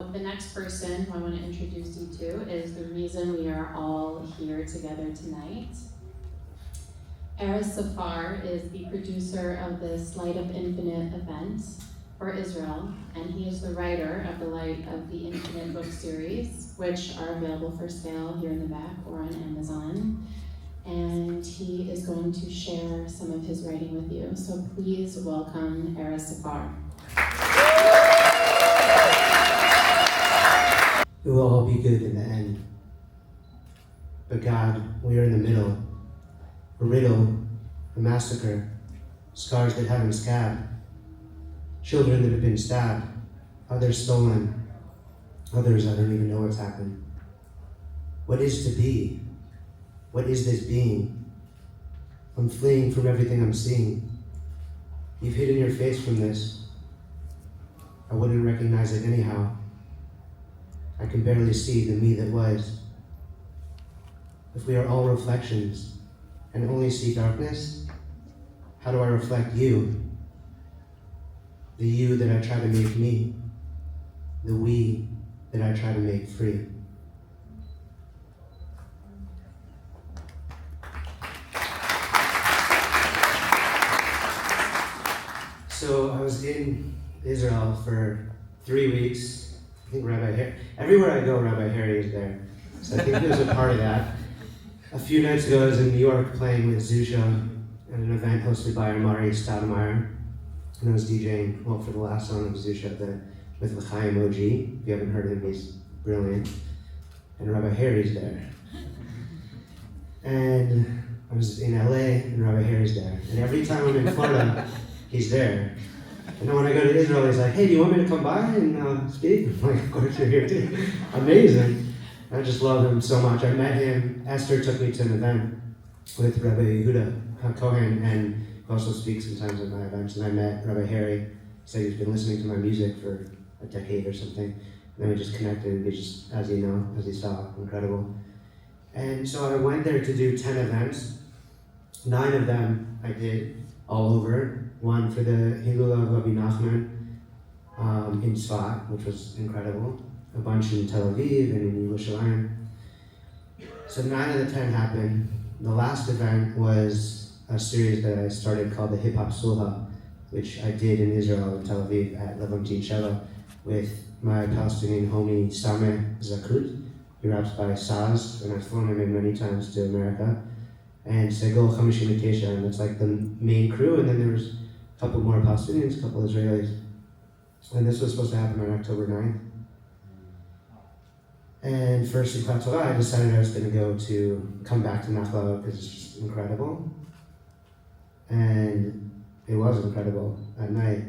The next person who I want to introduce you to is the reason we are all here together tonight. Erez Safar is the producer of this Light of Infinite event for Israel, and he is the writer of the Light of the Infinite book series, which are available for sale here in the back or on Amazon. And he is going to share some of his writing with you. So please welcome Erez Safar. It will all be good in the end. But God, we are in the middle. A riddle, a massacre, scars that haven't scabbed, children that have been stabbed, others stolen, others I don't even know what's happened. What is to be? What is this being? I'm fleeing from everything I'm seeing. You've hidden your face from this. I wouldn't recognize it anyhow. I can barely see the me that was. If we are all reflections and only see darkness, how do I reflect you? The you that I try to make me, the we that I try to make free. So I was in Israel for 3 weeks. I think Rabbi Harry, everywhere I go, Rabbi Harry is there. So I think he was a part of that. A few nights ago, I was in New York playing with 𝚃𝚑𝚎 at an event hosted by 𝚃𝚑𝚎, and I was DJing, well, for the last song of 𝚃𝚑𝚎 with 𝐋𝐢𝐠𝐡𝐭. If you haven't heard him, he's brilliant. And Rabbi Harry's there. And I was in LA, and Rabbi Harry's there. And every time I'm in Florida, he's there. And then when I go to Israel, he's like, hey, do you want me to come by and speak? I'm like, of course you're here too. Amazing. I just love him so much. I met him, Esther took me to an event with Rebbe 𝚃𝚎 and he also speaks sometimes at my events. And I met Rabbi Harry. He said he's been listening to my music for a decade or something. And then we just connected, and we just, as you know, as you saw, incredible. And so I went there to do 10 events. 9 of them I did all over. One for the Hilula of Rebbe Nachman in tzfat, which was incredible. A bunch in Tel Aviv and in Yerushalayim. So 9 of the 10 happened. The last event was a series that I started called the 𝚃𝚑𝚎 𝙶𝚎𝚑𝚝, which I did in Israel and Tel Aviv at Lamm Industries with my Palestinian homie 𝚃𝚑𝚎. He raps by 𝚃𝚑𝚎, and I've flown him in many times to America. And 𝚃𝚑𝚎 𝚃𝚑𝚎, and that's like the main crew, and then there was a couple more Palestinians, a couple Israelis. And this was supposed to happen on October 9th. And for 𝚃𝚑𝚎 𝙶𝚎𝚑𝚝, I decided I was going to come back to נחלה because it's just incredible. And it was incredible at night.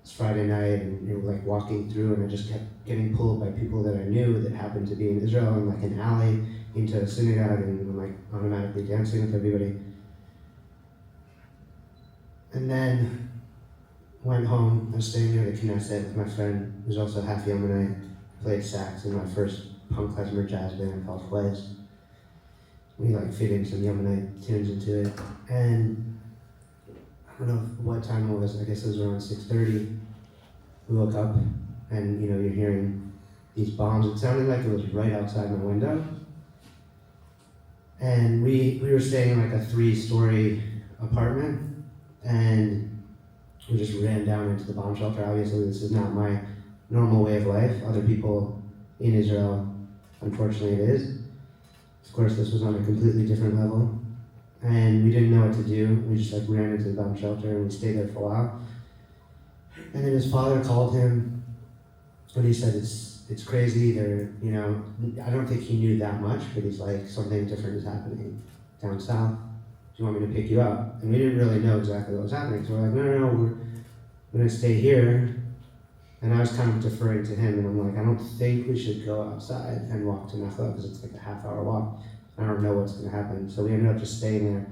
It's Friday night, and you're like walking through, and I just kept getting pulled by people that I knew that happened to be in Israel, and like an alley into a synagogue, and I'm like automatically dancing with everybody. And then went home. I was staying near the Knesset with my friend, who's also half Yemenite, played sax in my first punk klezmer jazz band called 𝐋𝐢𝐠𝐡𝐭. We like fit in some Yemenite tunes into it. And I don't know what time it was, I guess it was around 6:30. We woke up and you're hearing these bombs. It sounded like it was right outside my window. And we were staying in like a 3-story apartment, and we just ran down into the bomb shelter. Obviously, this is not my normal way of life. Other people in Israel, unfortunately, it is. Of course, this was on a completely different level. And we didn't know what to do. We just like ran into the bomb shelter, and we stayed there for a while. And then his father called him, and he said, it's crazy. I don't think he knew that much, but he's like, something different is happening down south. Do you want me to pick you up? And we didn't really know exactly what was happening. So we're like, no, we're going to stay here. And I was kind of deferring to him, and I'm like, I don't think we should go outside and walk to נחלה because it's like a half-hour walk. I don't know what's going to happen. So we ended up just staying there.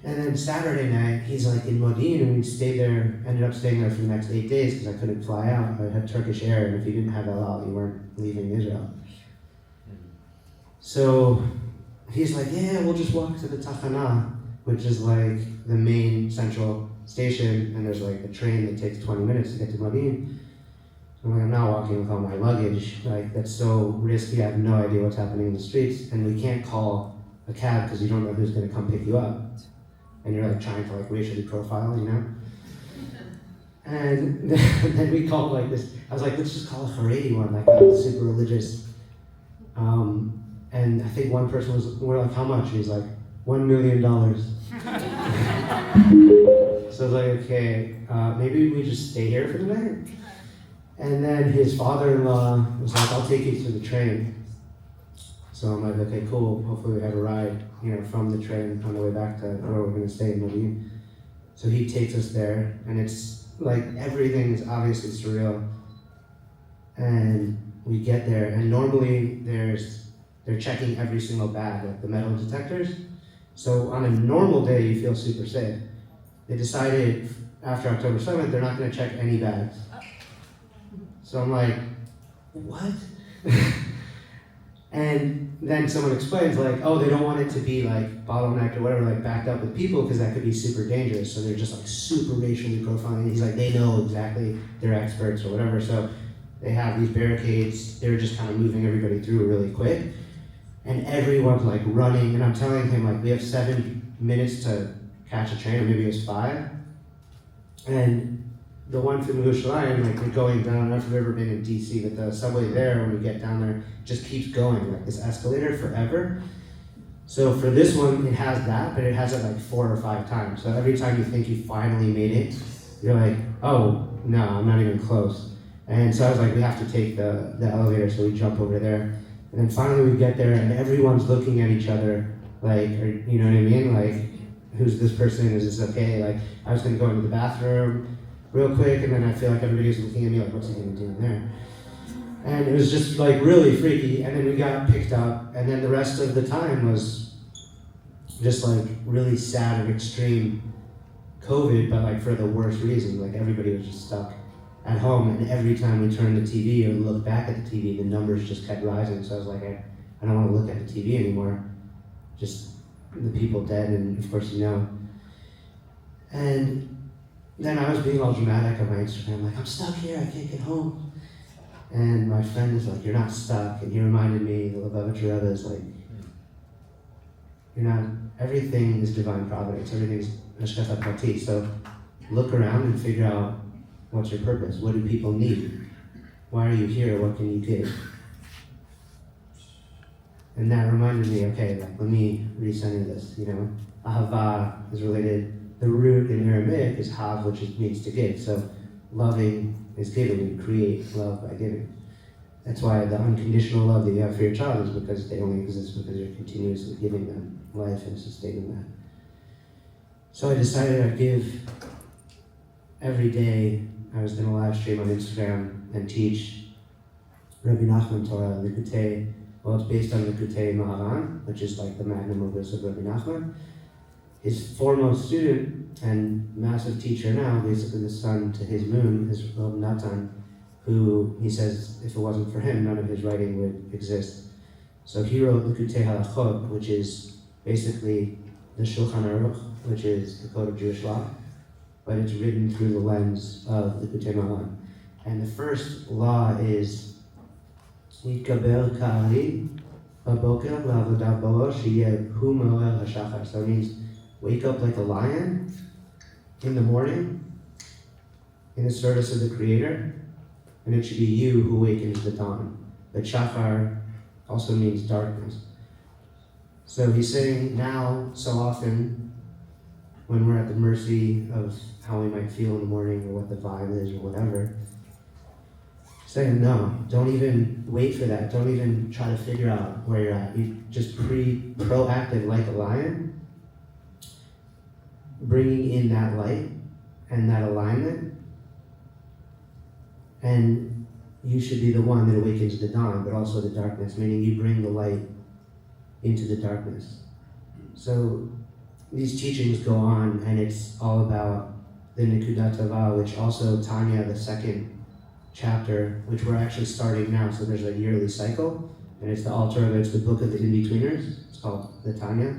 And then Saturday night, he's like in Mouyal, and we stayed there, ended up staying there for the next 8 days because I couldn't fly out. I had Turkish Air, and if you didn't have El Al, you weren't leaving Israel. So he's like, yeah, we'll just walk to the Tachana, which is like the main central station, and there's like a train that takes 20 minutes to get to Mouyal. I'm like, I'm not walking with all my luggage. Like, that's so risky. I have no idea what's happening in the streets. And we can't call a cab because you don't know who's going to come pick you up. And you're like trying to like racially profile, you know? And then we called like this. I was like, let's just call a Haredi one, like a super religious. And I think one person we're like, how much? And he's like, $1 million. So I was like, okay, maybe we just stay here for the night. And then his father-in-law was like, I'll take you to the train. So I'm like, okay, cool. Hopefully we have a ride, from the train on the way back to where we're gonna stay in Mouyal. So he takes us there, and it's like everything is obviously surreal. And we get there, and normally they're checking every single bag, like the metal detectors. So on a normal day, you feel super safe. They decided after October 7th, they're not gonna check any bags. So I'm like, what? And then someone explains like, oh, they don't want it to be like bottlenecked or whatever, like backed up with people because that could be super dangerous. So they're just like super racially profiling. He's like, they know exactly, they're experts or whatever. So they have these barricades. They're just kind of moving everybody through really quick. And everyone's like running. And I'm telling him like, we have 7 minutes to catch a train, or maybe it was 5. And the one from Yerushalayim, like we're going down, I don't know if you've ever been in DC, but the subway there, when we get down there, just keeps going, like this escalator forever. So for this one, it has that, but it has it like 4 or 5 times. So every time you think you finally made it, you're like, oh, no, I'm not even close. And so I was like, we have to take the elevator, so we jump over there. And then finally we get there, and everyone's looking at each other, like, you know what I mean? Like, who's this person? Is this okay? Like, I was gonna go into the bathroom real quick, and then I feel like everybody was looking at me like, what's he gonna do in there? And it was just like really freaky, and then we got picked up, and then the rest of the time was just like really sad and extreme COVID, but like for the worst reason. Like everybody was just stuck at home, and every time we turned the TV or looked back at the TV, the numbers just kept rising. So I was like, I don't want to look at the TV anymore. Just the people dead, and of course And then I was being all dramatic on my Instagram, like, I'm stuck here, I can't get home. And my friend is like, you're not stuck. And he reminded me, the 𝐻𝐿 is like, you're not, everything is divine providence, everything's 𝐋𝐢𝐠𝐡𝐭. So look around and figure out what's your purpose. What do people need? Why are you here? What can you give? And that reminded me, okay, like, let me recenter this, Ahava is related. The root in Aramaic is hav, which means to give. So loving is giving. You create love by giving. That's why the unconditional love that you have for your child is because they only exist because you're continuously giving them life and sustaining that. So I decided I'd give every day. I was going to live stream on Instagram and teach Rebbe Nachman Torah, 𝚃𝚑𝚎. Well, it's based on 𝚃𝚑𝚎 Maharan, which is like the magnum opus of Rebbe Nachman. His foremost student and massive teacher now, basically the son to his moon, is Rebbe Nachman, who he says if it wasn't for him, none of his writing would exist. So he wrote 𝚃𝚑𝚎 𝙀𝐿𝐻𝐿, which is basically the Shulchan Aruch, which is the code of Jewish law, but it's written through the lens of 𝚃𝚑𝚎 Maharan. And the first law is 𝚃𝚑𝚎 𝐶𝐢𝐠 בבוקר לעבודה בו שיהיה הוא מאוהל השחר. So it means wake up like a lion in the morning in the service of the Creator, and it should be you who awakens the dawn. But Shachar also means darkness. So he's saying now, so often, when we're at the mercy of how we might feel in the morning or what the vibe is or whatever, saying no, don't even wait for that. Don't even try to figure out where you're at. You just proactive like a lion, bringing in that light and that alignment, and you should be the one that awakens the dawn, but also the darkness, meaning you bring the light into the darkness. So these teachings go on, and it's all about the Nekudat Tova, which also Tanya, the second chapter, which we're actually starting now. So there's a yearly cycle, and it's the altar, it's the book of the in-betweeners. It's called the Tanya.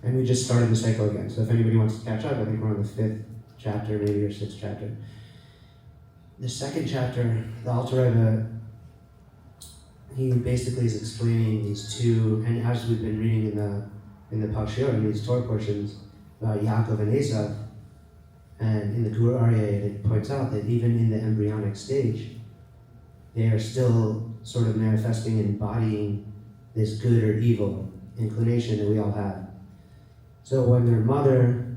And we just started the cycle again. So if anybody wants to catch up, I think we're on the 5th chapter, maybe, or 6th chapter. the second chapter, the Alter Rebbe, he basically is explaining these two, and as we've been reading in the Parshiot, in these Torah portions, about Yaakov and Esav, and in the Gur Aryeh, it points out that even in the embryonic stage, they are still sort of manifesting and embodying this good or evil inclination that we all have. So when their mother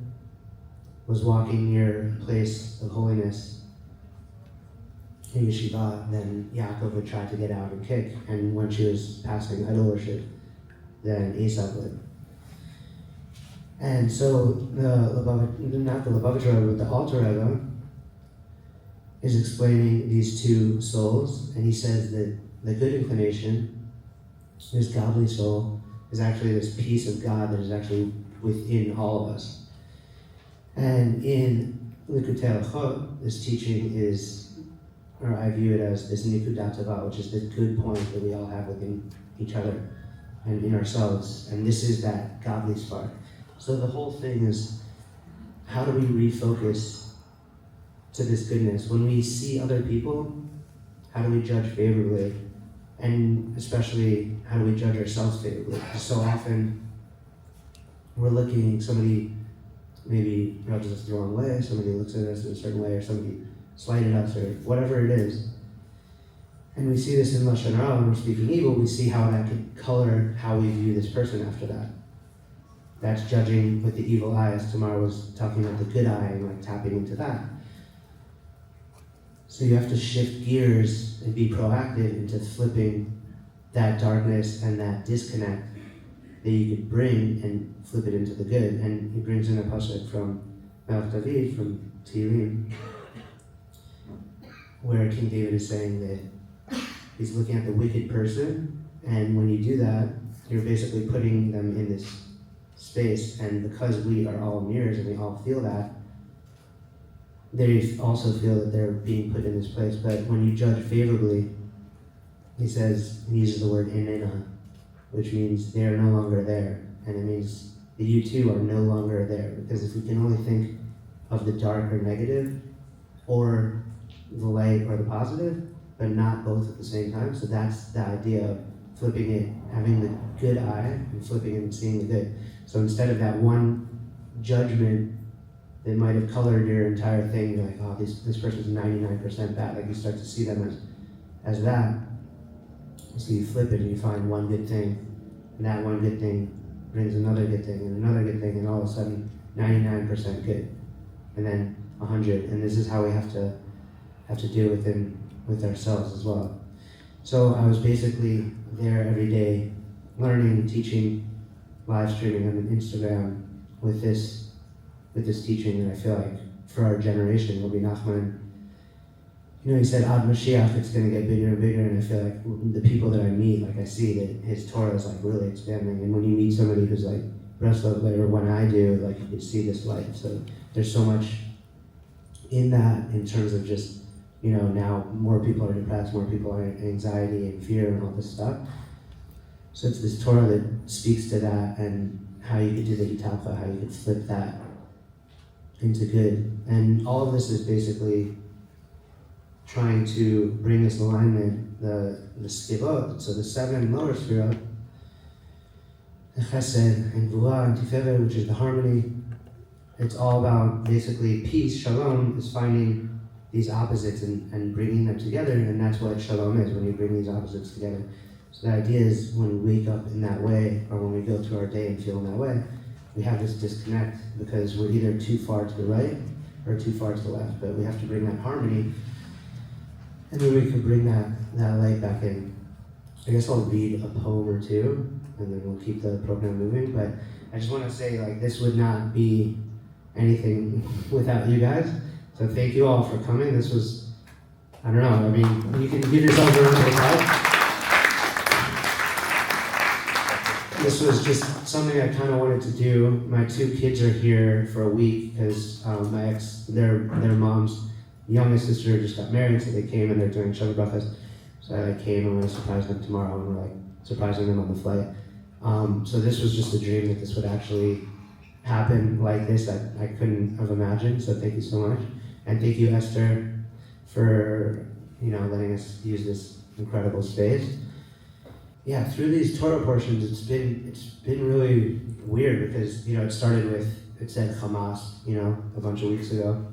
was walking near a place of holiness in yeshiva, then Yaakov would try to get out and kick, and when she was passing idol worship, then Esav would. And so not the Lubavitcher Rebbe, but the Alter Rebbe is explaining these two souls, and he says that the good inclination, this godly soul, is actually this piece of God that is actually within all of us. And in 𝚃𝚑𝚎 𝐶𝐿, this teaching is, or I view it as this nikudat tova, which is the good point that we all have within each other and in ourselves. And this is that godly spark. So the whole thing is, how do we refocus to this goodness? When we see other people, how do we judge favorably? And especially, how do we judge ourselves favorably? Because so often, we're looking, somebody maybe rubs us the wrong way, somebody looks at us in a certain way, or somebody slighted us, or whatever it is. And we see this in Lashon Hara, when we're speaking evil, we see how that could color how we view this person after that. That's judging with the evil eye, as Tamar was talking about the good eye, and like tapping into that. So you have to shift gears and be proactive into flipping that darkness and that disconnect that you could bring and flip it into the good. And he brings in a pasuk from Melech David, from Tehillim, where King David is saying that he's looking at the wicked person, and when you do that, you're basically putting them in this space, and because we are all mirrors and we all feel that, they also feel that they're being put in this place. But when you judge favorably, he uses the word inena, which means they are no longer there, and it means that you too are no longer there. Because if we can only think of the dark or negative, or the light or the positive, but not both at the same time, so that's the idea of flipping it, having the good eye and flipping it and seeing the good. So instead of that one judgment that might have colored your entire thing, you're like, oh, this person's 99% bad. Like you start to see them as that. So you flip it and you find one good thing, and that one good thing brings another good thing and another good thing, and all of a sudden 99% good, and then 100. And this is how we have to deal with ourselves as well. So I was basically there every day, learning, teaching, live streaming on Instagram with this teaching. And I feel like for our generation, Rabbi Nachman, he said, Ad Mashiach, it's going to get bigger and bigger. And I feel like the people that I meet, like I see that his Torah is like really expanding. And when you meet somebody who's like Breslov, or when I do, like you can see this light. So there's so much in that in terms of just, now more people are depressed, more people are in anxiety and fear and all this stuff. So it's this Torah that speaks to that, and how you could do the 𝚃𝚎, how you could flip that into good. And all of this is basically trying to bring this alignment, the 𝚃𝚎, so the 7 lower 𝚃𝚎, the 𝐻𝐿 and 𝚃𝚎 and 𝚃𝚎, which is the harmony. It's all about basically peace. Shalom is finding these opposites and bringing them together, and that's what shalom is, when you bring these opposites together. So the idea is, when we wake up in that way, or when we go through our day and feel in that way, we have this disconnect because we're either too far to the right or too far to the left. But we have to bring that harmony, and then we can bring that light back in. I guess I'll read a poem or two, and then we'll keep the program moving. But I just want to say, this would not be anything without you guys. So thank you all for coming. This was, I don't know, you can give yourself a round of applause. This was just something I kind of wanted to do. My 2 kids are here for a week because their mom's youngest sister just got married, so they came and they're doing Shabbat Brachas. So I came and I'm going to surprise them tomorrow, and we're surprising them on the flight. So this was just a dream that this would actually happen like this, that I couldn't have imagined. So thank you so much. And thank you, Esther for letting us use this incredible space. Yeah, through these Torah portions, it's been really weird because it started with it said Hamas, a bunch of weeks ago,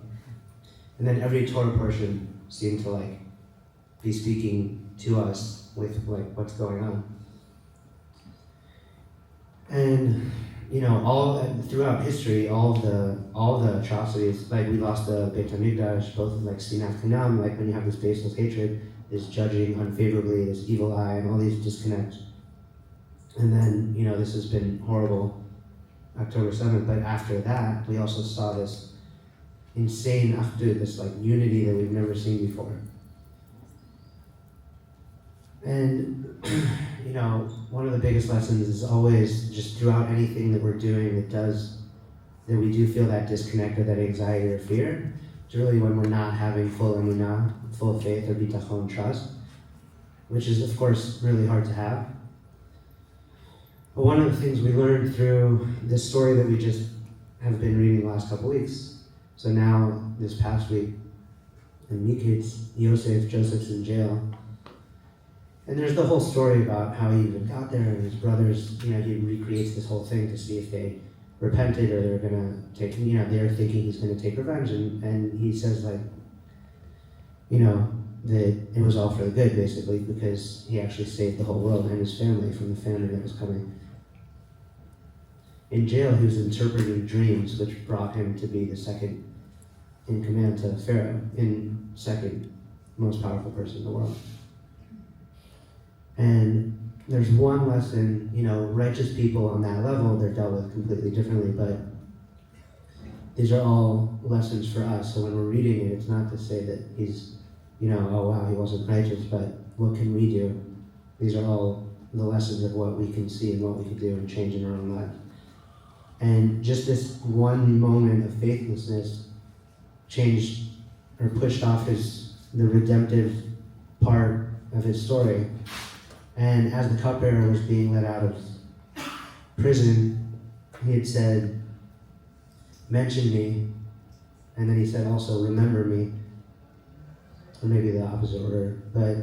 and then every Torah portion seemed to be speaking to us with what's going on. And all throughout history, all the atrocities, we lost the Beit HaMikdash, both Sinat Chinam, when you have this baseless hatred, this judging unfavorably, this evil eye, and all these disconnects. And then this has been horrible, October 7th. But after that, we also saw this insane achdut, this unity that we've never seen before. And one of the biggest lessons is always just throughout anything that we're doing that we do feel that disconnect or that anxiety or fear. It's really when we're not having full emunah, full faith or bitachon, trust, which is of course really hard to have. But one of the things we learned through this story that we just have been reading the last couple weeks. So now this past week, in 𝚃𝐢𝐠𝐡𝐭, Joseph's in jail. And there's the whole story about how he even got there and his brothers, he recreates this whole thing to see if they repented or they're gonna take, they're thinking he's gonna take revenge. And he says that it was all for the good, basically, because he actually saved the whole world and his family from the famine that was coming. In jail, he was interpreting dreams, which brought him to be the second in command to Pharaoh, second most powerful person in the world. And there's one lesson, righteous people on that level, they're dealt with completely differently, but these are all lessons for us. So when we're reading it, it's not to say that he's, oh wow, he wasn't righteous, but what can we do? These are all the lessons of what we can see and what we can do and change in our own lives. And just this one moment of faithlessness changed or pushed off the redemptive part of his story. And as the cupbearer was being let out of prison, he had said, mention me, and then he said also, remember me, or maybe the opposite order, but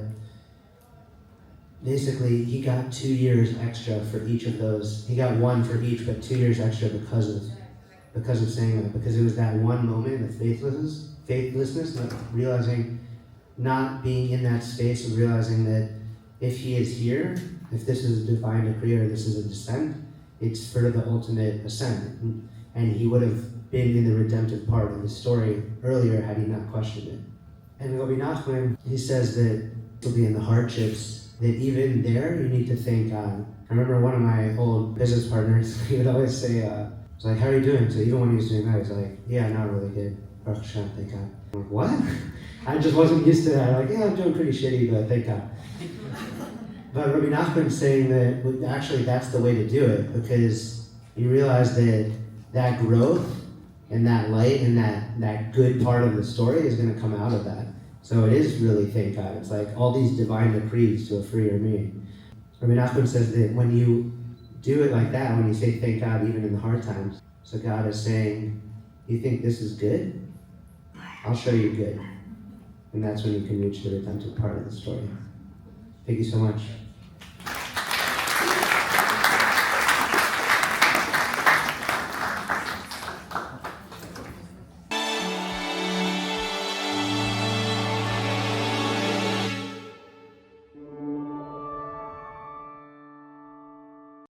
basically he got 2 years extra for each of those. He got one for each, but 2 years extra because of saying that, because it was that one moment of faithlessness, realizing, not being in that space of realizing that if he is here, if this is a divine decree or this is a descent, it's for the ultimate ascent. And he would have been in the redemptive part of the story earlier had he not questioned it. And Rabbi Nachman, he says that it'll be in the hardships, that even there you need to thank God. I remember one of my old business partners, he would always say, it's like, how are you doing? So even when he was doing that, he's like, yeah, not really good. Bracha Schoonover, thank God. I'm like, what? I just wasn't used to that. I'm like, yeah, I'm doing pretty shitty, but thank God. But Rabbi Nachman saying that actually that's the way to do it, because you realize that growth and that light and that good part of the story is going to come out of that. So it is really thank God. It's like all these divine decrees to a freer me. Rabbi Nachman says that when you do it like that, when you say thank God even in the hard times, so God is saying, you think this is good? I'll show you good. And that's when you can reach the redemptive part of the story. Thank you so much.